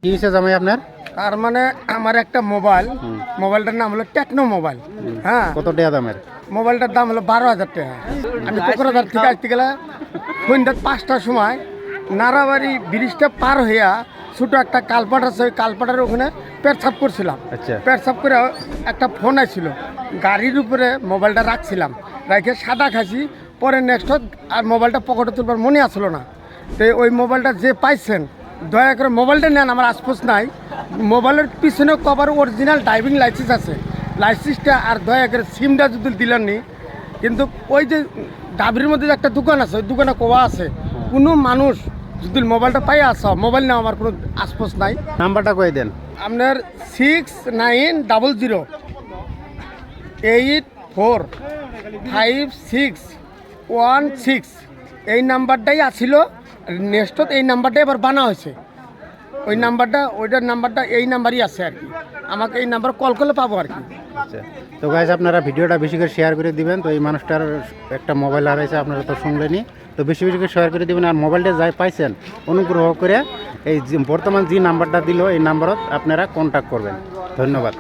কি হয়েছে জামাই আপনার? তার মানে আমার একটা মোবাইলটার নাম হলো টেকনো মোবাইল। হ্যাঁ, কত টাকা দামের? মোবাইলটার দাম হলো 12,000 টাকা। আমি কোকরাঝার থেকে আসতে গেলে সন্ধ্যা 5টার সময় নারাবাড়ি ব্রিজটা পার হইয়া ছোটো একটা কালপাট আছে, ওই কালপাটের ওখানে পেটসাপ করছিলাম। আচ্ছা। পেটসাপ করে একটা ফোন আসছিল, গাড়ির উপরে মোবাইলটা রাখছিলাম, রাখে সাদা খাসি। পরে নেক্সট আর মোবাইলটা পকেটে তুলবার মনে আসলো না। তো ওই মোবাইলটা যে পাইছেন দয়া করে মোবাইলটা নেন, আমার আশপাশ নাই। মোবাইলের পিছনে কভার অরিজিনাল ড্রাইভিং লাইসেন্স আছে, লাইসেন্সটা আর দয়া করে সিমটা যদি দিলেননি। কিন্তু ওই যে ডাবরির মধ্যে যে একটা দোকান আছে, ওই দোকানে কোয়া আছে, কোনো মানুষ যদি মোবাইলটা পাই আসা মোবাইল নেওয়া আমার কোনো আশপাশ নাই। নাম্বারটা কয়ে দেন। আপনার 6900845616 এই নাম্বারটাই আসিল। নেক্সটত এই নাম্বারটাই এবার বানা হয়েছে। ওই নাম্বারটা এই নাম্বারই আছে আর কি। আমাকে এই নাম্বার কল করলে পাবো আর কি। আচ্ছা, তো গাইস আপনারা ভিডিওটা বেশি করে শেয়ার করে দিবেন। তো এই মানুষটার একটা মোবাইল হারাইছে, আপনারা তো শুনলেনি। তো বেশি বেশি করে শেয়ার করে দিবেন। আর মোবাইলটা যাই পাইছেন অনুগ্রহ করে এই বর্তমান যে নাম্বারটা দিল এই নাম্বারত আপনারা কন্ট্যাক্ট করবেন। ধন্যবাদ।